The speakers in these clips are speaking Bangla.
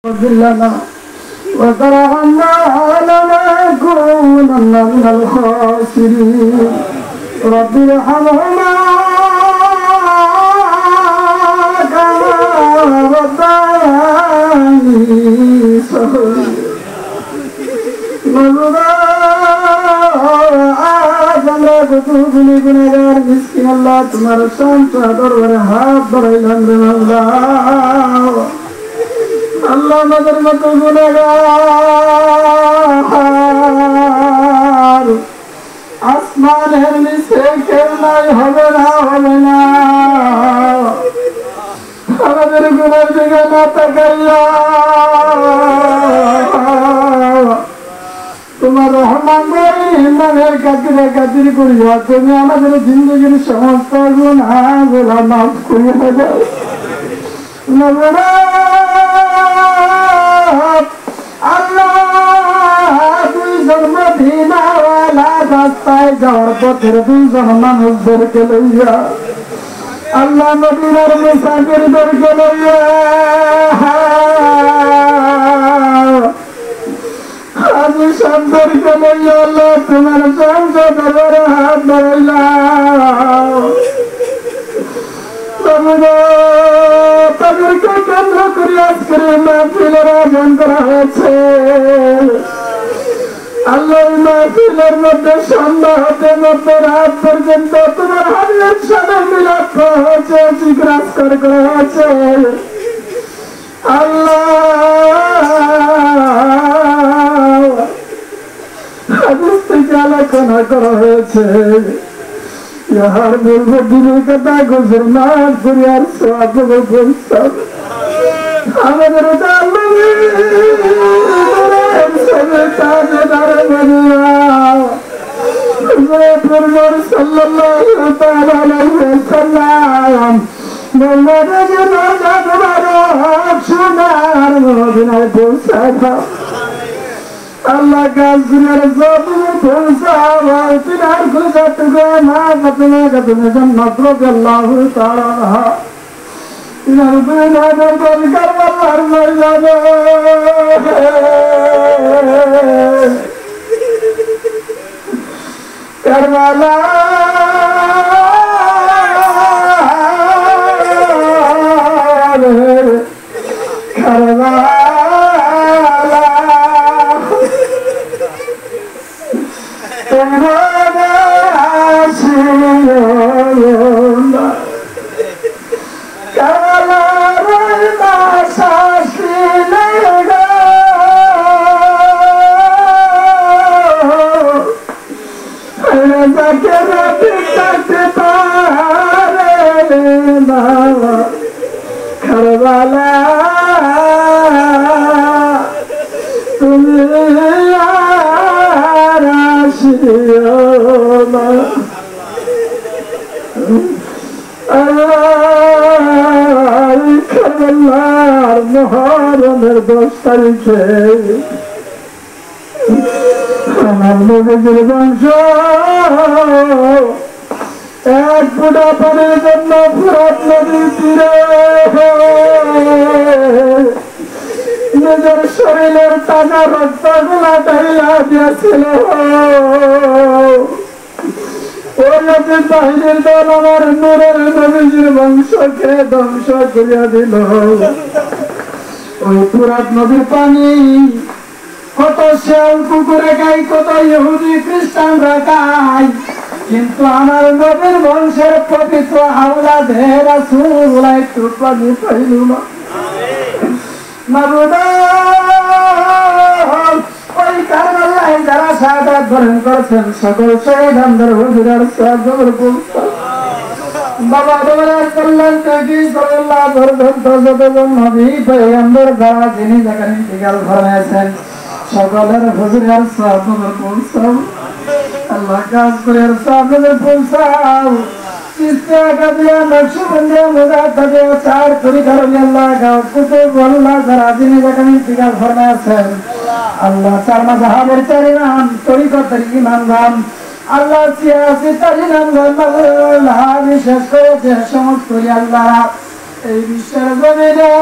لنا وترحمنا لنكونن من الخاسرين رب ارحمهما كما ربياني صغيرا गुनहगार मिस्किन अल्लाह तुम्हारा शान चादर और हाथ बढ़ाइलन अल्लाह नजर मत गुनहगार आसमान है नीचे खेलना হবে না আমাদের গুনার দিকে না তাকাইয়া তোমার রহমান রহিমের কাছে কাছে করিয়া তুমি আমাদের জিন্দগির সমস্ত গুনাহগুলো মাফ করিয়া দাও আল্লাহ দুইজন মদিনাওয়ালা রাস্তায় যাওয়ার পথের দুইজন মানুষদেরকে লইয়া আল্লাহ মদিনার মুসাফিরদেরকে লইয়া আমি সম্পর্কে লইয়া আল্লাহ তোমার সংসদের হাত ধরাইলাম তাদেরকে কেন্দ্র করে আজকের মাহফিলের আয়োজন করা হয়েছে আল্লাহর মাহফিলের মধ্যে সন্ধ্যা হতে মধ্যে রাত পর্যন্ত তোমার হাতের সাথে মিলাপ হয়েছে জিজ্ঞাসা করা হয়েছে আল্লাহ হাদিস থেকে আলোচনা করা হয়েছে यार बोल दिल कदा गुजरना यार स्वाब सब हमारे सब ताजदार बनिया सल्लल्लाहु तआला अलैहि वसल्लम मोहम्मद जनाजा तुम्हारा सुनार मदीना पहुंचा था अल्लाह का सुनर सब पहुंचा तिनार गुजरत गए ना कतने कतने जन्नत रज़ियल्लाहु तआला तिनार बिना दर्द कर मर मर जाने करवाला मुहर्रमेर 10 तारीखे আমার নবীর বংশ এক ফোঁটা পানির জন্য ফোরাত নদীর তীরে নিজের শরীরের তাজা রক্তগুলা ঢালিয়া দিয়েছিল ওই নদীর বাহিনীর দল আমার নূরের নবীর বংশকে ধ্বংস করিয়া দিল ওই ফোরাত নদীর পানি কত শিয়াল কুকুরে খায় কত ইহুদি খ্রিস্টানরা খায় কিন্তু আমার নবীর বংশের পবিত্র আওলাদের রাসূল একটু পানি পাইল না মাবুদ ওই কারবালায় যারা শাহাদাত বরণ করেছেন সকল শহীদদের হুজুরের সওয়াবের পুরস্কার বাবা দোলার কল্যাণ থেকে আল্লাহ পর্যন্ত যতজন নবী পয়গম্বর যারা যিনি যেখানে ইন্তেকাল ফরমায়েছেন সকলের হুজুরের সওয়াবের পুরস্কার আল্লাহ কাজ করে সওয়াবের পুরস্কার চিস্তিয়া কাদিয়া নকশবন্দিয়া মুজাদ্দিদিয়া চার তরিকার আল্লাহ গাও কুতুব আল্লাহ যারা যিনি যেখানে ইন্তেকাল ফরমায়েছেন আল্লাহ চার মাযহাবের চার ইমাম তরিকতের ইমামগণ আল্লাহ সিয়াসি তারিনাম আল্লাহ বিশেষ করে যে সমস্ত আল্লাহ এই বিশ্বের জমিনে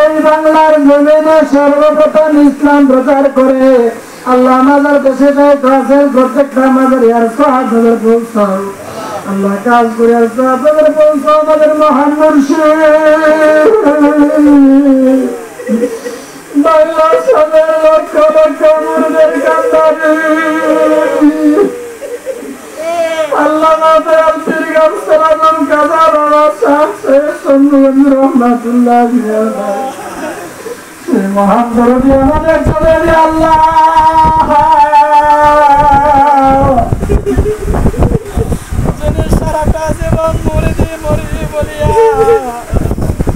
এই বাংলার জমিনে সর্বপ্রথম ইসলাম প্রচার করে আল্লাহ আমাদের দেশে আছেন প্রত্যেকটা আমাদের হাজার পৌঁছাও আল্লাহ কাজ করে আপনাদের পৌঁছাও আমাদের মহান মুর্শিদ বাংলা সবের লক্ষ লক্ষ মুরদের কান্দারি আল্লাহ মহান দরদি আমাদের চলে আল্লাহ সারাটা জীবন মরিদি মরি বলিয়া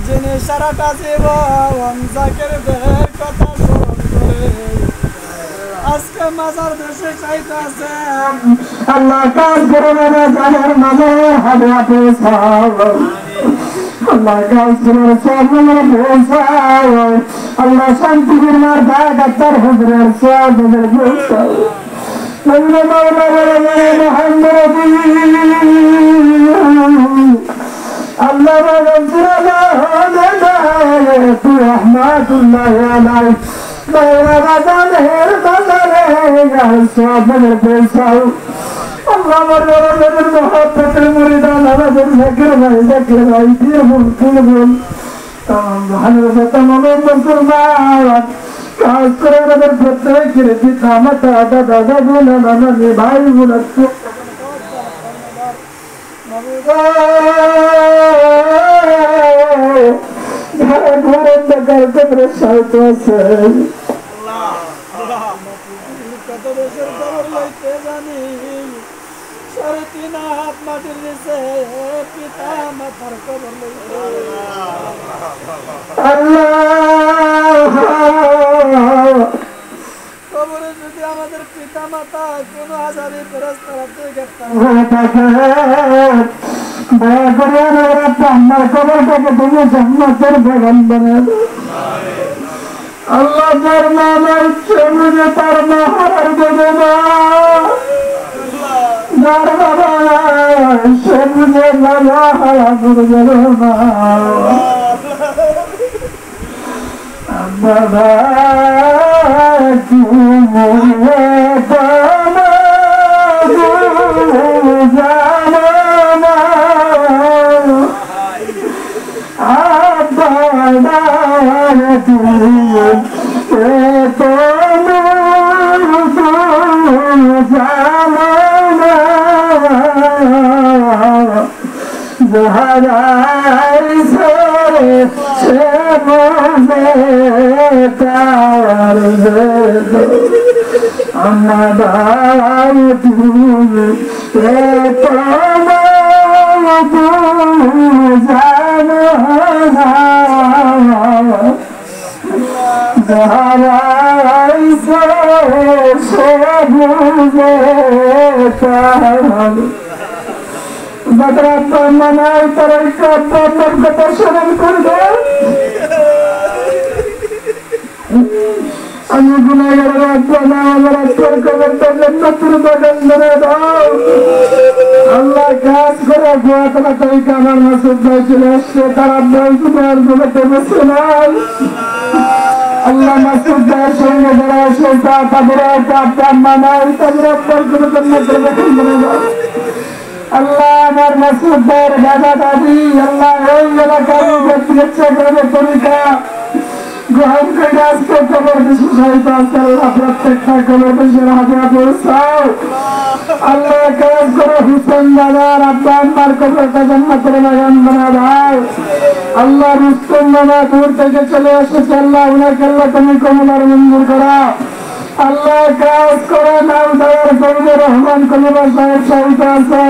যিনি সারাটা জীবন জাকের দেহের কথা স্মরণ করে আজকে মাজার দেশে চাইতেছে আল্লাহ কাজ করে জানের মাঝে হাতে হাতে আল্লাহ কাজ করে সব পৌঁছাও আল্লাহ শান্তি বিমার ভাই ডাক্তার হুজুরের সব পৌঁছাও আল্লাহ রহমাতুল্লাহ আলাইহি কাজ করে আমাদের প্রত্যেকের পিতা মাতা দাদা দাদু নানা নানি ভাই বোন সাহিত্য আছে কত বছর খবর লইতে জানি 3.5 হাত মাটির নিচে পিতা মাতার খবর লইতে কবরে যদি আমাদের পিতা মাতা কোন আজারি ফেরেশতারা আমার খবরটাকে তুমি জান্নাতের বাগান বানাবে আল্লাহ তার নামের চেয়ে তার মাহার দেবে না যার বাবা সে বুঝে বাবা হারা করে যাবে না বাবা তুমি মানায় তারা কথা স্মরণ করবে আমি গুনাহগার আল্লাহ কাজ করে আমার মাসুদ ভাই চলে আসছে তারা আল্লাহ মাসুদ ভাইয়ের সঙ্গে যারা এসে তাদের আপনার মানায় তাদের আল্লাহ আমার মাসুদ ভাইয়ের দাদা দাদি আল্লাহ ওই এলাকার তরিকা গ্রহণ করে আজকে খবর বিশেষায়িত আছে আল্লাহ প্রত্যেকটা খবর দেশের হাতে পৌঁছাও আল্লাহ কাজ করে হুসেন দাদার আব্বা আম্মার কবরটা জান্নাতের বাগান বানা দাও আল্লাহ রুস্তম নানা দূর থেকে চলে এসেছে আল্লাহ উনাকে আল্লাহ তুমি কমলার মঞ্জুর করা আল্লাহ কাজ করে নাম দাদার কবির রহমান কলিমা সাহেব সাহিত্য আছে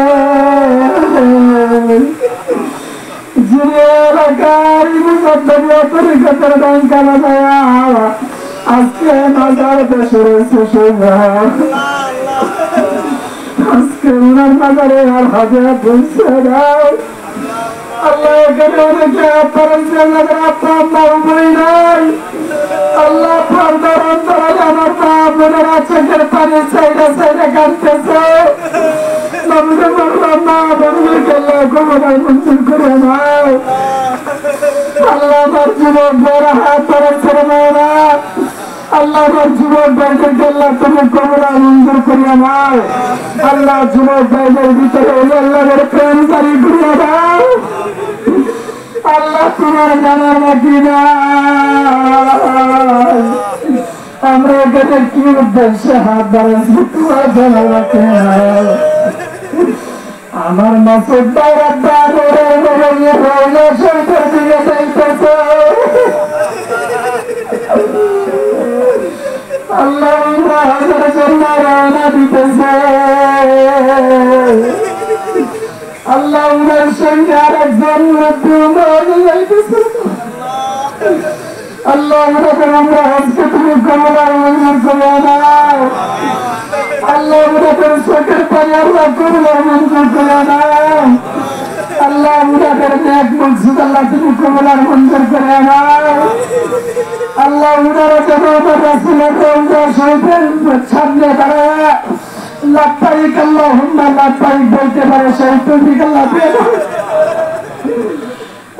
আজকে মাজার দেশে রয়েছে আজকে উনার মাজারে আর হাতে পৌঁছে দাও আল্লাহ আল্লাহ আমার বাপের চোখের পানি সাইডে সাইডে কাটতেছে আল্লাহ কবুল মঞ্জুর করে নাও। আল্লাহ আমার যুবক বড় হাত ধরে ছেড়ে নাও না। আল্লাহ আমার যুবক ভাইদের আল্লাহ তুমি কবুল মঞ্জুর করিয়া নাও। আল্লাহ যুবক ভাইদের ভিতরে আল্লাহর প্রেম জারি করিয়া দাও। আল্লাহ তোমার জানার বাকি না আমরা এখানে কি উদ্দেশ্যে হাত বাড়াচ্ছি তোমার জানার বাকি না। আমার মাসুদ ভাইয়ের দিকে যাইতেছে। আল্লাহ হাজার জন্য রওনা দিতেছে। আল্লাহ উনার সঙ্গে আর একজন যাইতেছে। আল্লাহ আমরা আজকে তুমি কমলার মঞ্জুর করে নাও। আল্লাহ আমাদের চোখের পানি আল্লাহ কমলার মঞ্জুর করে নাও। আল্লাহ আমাদের নেক মকসুদ আল্লাহ তুমি কমলার মঞ্জুর করে নাও। আল্লাহ উনারা যেন রাসূলের রওজা শরীফের সামনে দাঁড়ায় লাব্বাইক আল্লাহুম্মা লাব্বাইক বলতে পারে সেই তৌফিক আল্লাহ দিয়ে দাও।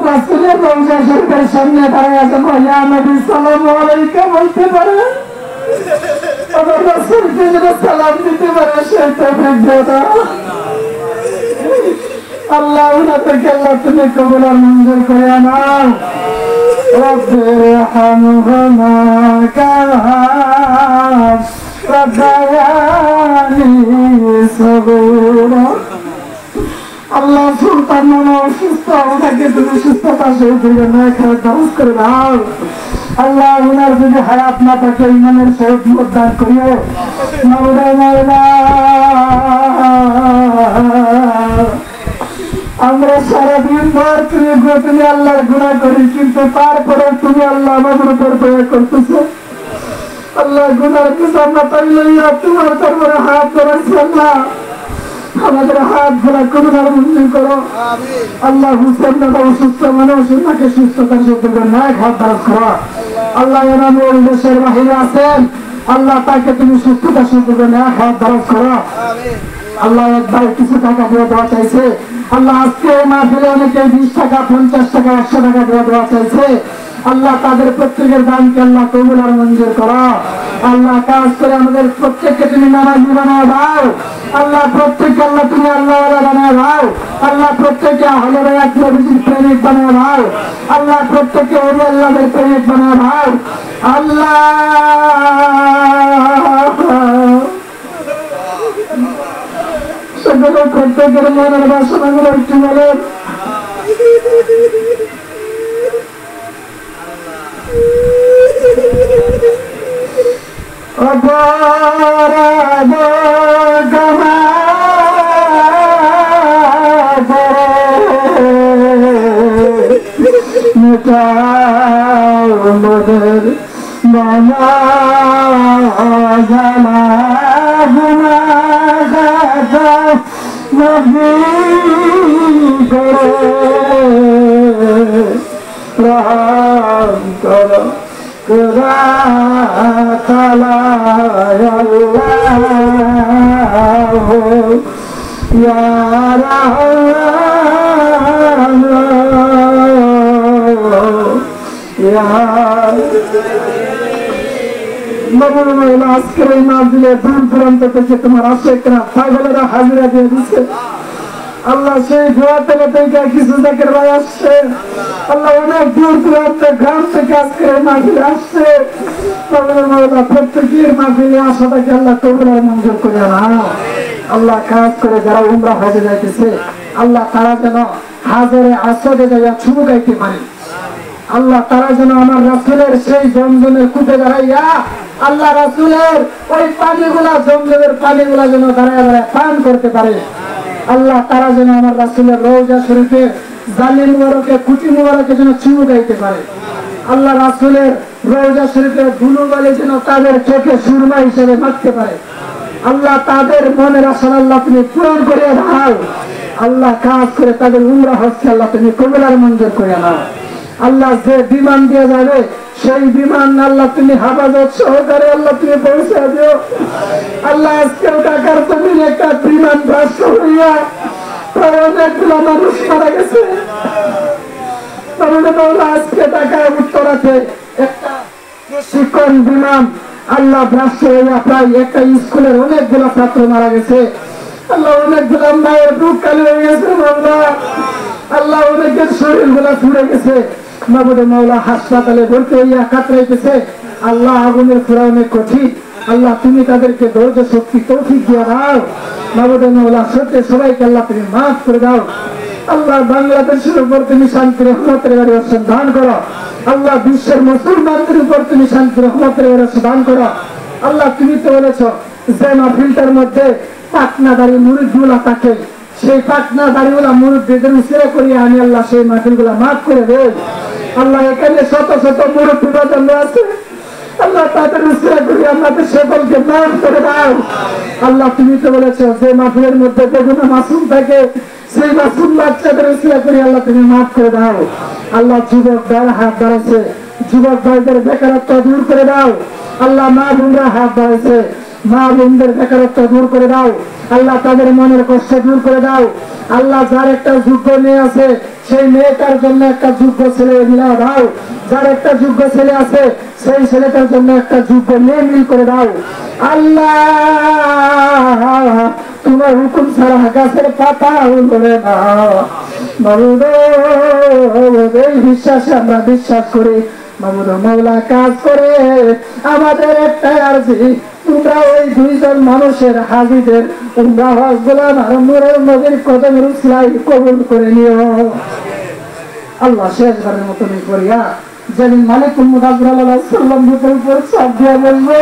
রাসূলের রওজা শরীফের সামনে দাঁড়ায় যেন ইয়া নবী সাল্লাল্লাহু আলাইহি বলতে পারে, আমার রাসূলকে যেন সালাম দিতে পারে সেই তৌফিক দিয়ে দাও। আল্লাহ উনাদেরকে আল্লাহ তুমি কবুল আর মঞ্জুর করে নাও। রব্বি ইরহামহুমা কামা রাব্বায়ানি সগীরা। আল্লাহ সুলতান নামে অসুস্থ, ওনাকে তুমি সুস্থতা সহিত দারাজ করে দাও। আল্লাহ ওনার যদি হায়াত না থাকে ইমানের সহিত দান করিও। আমরা সারাদিন ভর তুমি আল্লাহর গুনাহ করি, কিন্তু তারপরে তুমি আল্লাহ আমাদের উপর দয়া করতেছো। আল্লাহ গুনার বিচার না পাইলে তোমার তারপরে হাত ধরেছে। আল্লাহ আমাদের হাত ধরা করুণার মঞ্জুর করো। আল্লাহ হুসেন দাদা অসুস্থ মানুষ, তাকে সুস্থতার সাথে ন্যায় হাত ধারণ করো। আল্লাহ এনামুল দেশের বাহিরে আছেন, আল্লাহ তাকে তুমি সুস্থতার সাথে ন্যায় হাত ধারণ করো। আল্লাহ একবার কিছু টাকা দিয়ে দেওয়া চাইছে। আল্লাহ আজকে মাহফিলে অনেকে 20 টাকা 50 টাকা 100 টাকা দিয়ে দেওয়া চাইছে। আল্লাহ তাদের প্রত্যেকের দানকে আল্লাহ কবুল আর মঞ্জুর করো। আল্লাহ কাজ করে আমাদের প্রত্যেককে তুমি নামাজি বানায় দাও। আল্লাহ প্রত্যেককে আল্লাহ তুমি আল্লাহ বানায় দাও। আল্লাহ প্রত্যেককে আহলে বায়াত নবীর প্রেমিক বানায় দাও। আল্লাহ প্রত্যেককে ওলি আল্লাহর প্রেমিক বানায় দাও। আল্লাহ সকল প্রত্যেকের মনের বাসনাগুলো একটু বলেন। মদের মামা জানা গুনা নবী করে রাম কর তালা আজকের এই মাহফিলে দূর দূরান্ত থেকে তোমার আশেকরা পাগলেরা হাজিরা দিয়ে দিচ্ছে। আল্লাহ সেই দোয়া থেকে কিছু জাকের ভাই আসছে। আল্লাহ অনেক দূর দূরান্ত গ্রাম থেকে আজকের এই মাহফিলে আসছে। প্রত্যেকের মাহফিলে আসাটাকে আল্লাহ কবুল আর মঞ্জুর করে নাও। আল্লাহ কাজ করে যারা উমরা হজে যাইতেছে, আল্লাহ তারা যেন হাজারে আসরে যাইয়া ছুবু গাইতে পারে। আল্লাহ তারা যেন আমার রাসূলের সেই জমজমের কূপে দাঁড়াইয়া আল্লাহ রাসূলের ওই পানিগুলা জমজমের পানিগুলা যেন দাঁড়ায় দাঁড়ায় পান করতে পারে। আল্লাহ তারা যেন আমার রাসূলের রওজা শরীফে জালিম মুবারকে কুটি মুবারকে যেন চুমু গাইতে পারে। আল্লাহ রাসূলের রওজা শরীফে ধুলোবালি যেন তাদের চোখে সুরমা হিসেবে মাখতে পারে। আল্লাহ তাদের মনের আশা আল্লাহ তুমি পূরণ করে দাও। আল্লাহ কাজ করে তাদের উমরা হচ্ছে আল্লাহ তুমি কবুল আর মঞ্জুর করে নাও। আল্লাহ যে বিমান দিয়ে যাবে সেই বিমান আল্লাহ তুমি হেফাজত সহকারে আল্লাহ তুমি পৌঁছে দিও। আল্লাহ আজকেও ঢাকার জমিনে একটা বিমান ভ্রষ্ট হইয়া অনেকগুলো মানুষ মারা গেছে। আজকে ঢাকায় উত্তরাতে একটা শিক্ষণ বিমান আল্লাহ ভ্রাসে প্রায় একটা স্কুলের অনেকগুলো ছাত্র মারা গেছে। আল্লাহ অনেকগুলো মায়ের বুক কালি হয়ে গেছে মাওলা। আল্লাহ অনেকের শরীর গুলা ফুড়ে গেছে মাবুদে মাওলা, হাসপাতালে ভর্তি হইয়া কাতরাইতেছে। আল্লাহ আগুনের ফোড়া অনেক কঠিন। আল্লাহ তুমি তাদেরকে ধৈর্য শক্তি তৌফিক দিয়ে দাও মাবুদে মাওলা। সত্যি সবাইকে আল্লাহ তুমি মাফ করে দাও। আল্লাহ বাংলাদেশের উপর তুমি শান্তি রহমতের বাড়ি দান করো। আল্লাহ বিশ্বের মুসলমানদের উপর তুমি শান্তি রহমতের বাড়ি দান করো। আল্লাহ তুমি তো বলেছ যে মাহফিলটার মধ্যে পাটনাদারি মুরিদগুলা থাকে, সেই পাটনাদারিগুলা মুরিদদের উসিলা করিয়া আমি আল্লাহ সেই মাহফিলগুলা মাফ করে দেই। আল্লাহ এখানে শত শত মুরিদরা জন্য আছে, আল্লাহ তাদের উসিলা করিয়া আমাদের সকলকে মাফ করে দাও। আল্লাহ তুমি তো বলেছ যে মাহফিলের মধ্যে বেগুনা মাসুম থাকে, সেই মাসুম বাচ্চাদের উসিলা করি আল্লাহ তুমি মাফ করে দাও। আল্লাহ যুবক ভাইয়ের হাত বাড়াইছে, যুবক ভাইদের বেকারত্ব দূর করে দাও। আল্লাহ মা বোনরা হাত বাড়াইছে, মা বোনদের বেকারত্ব দূর করে দাও। আল্লাহ তাদের মনের কষ্ট দূর করে দাও। আল্লাহ যার একটা যোগ্য মেয়ে আছে সেই মেয়েটার জন্য একটা যোগ্য ছেলে মিলা দাও। যার একটা যোগ্য ছেলে আছে সেই ছেলেটার জন্য একটা যোগ্য মেয়ে মিল করে দাও। আল্লাহ তোমার হুকুম ছাড়া গাছের পাতা উড়ে না। এই বিশ্বাসে আমরা বিশ্বাস করি মাবুদ মাওলা কাজ করে। আমাদের একটাই আরজি, তোমরা ওই দুইজন মানুষের হাজিদের উমরা হজ গোলাম আর নূরের নবীর কদমের উসিলায় কবুল করে নিও। আল্লাহ শেষবারের মতন করিয়া যেদিন মালিক মুহাম্মদ আলাইহিস সালাম বুকের উপর চাপ দিয়ে বলবে,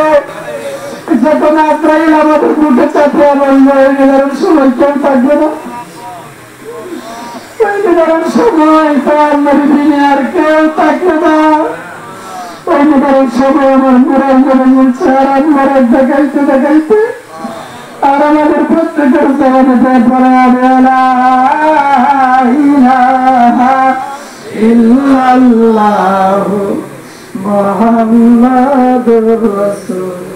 যখন আজরাইল আমাদের বুকে চাপিয়ে বলবে এর সময় কেউ থাকবে না, ওই সময় তো আল্লাহর দিনে আর কেউ থাকবে না। ওই সময় আমার মুরাদ বলছে আর আমার দেখাইতে দেখাইতে আর আমাদের প্রত্যেকের জবানে পড়ে লা ইলাহা ইল্লাল্লাহু মুহাম্মাদুর রাসূল।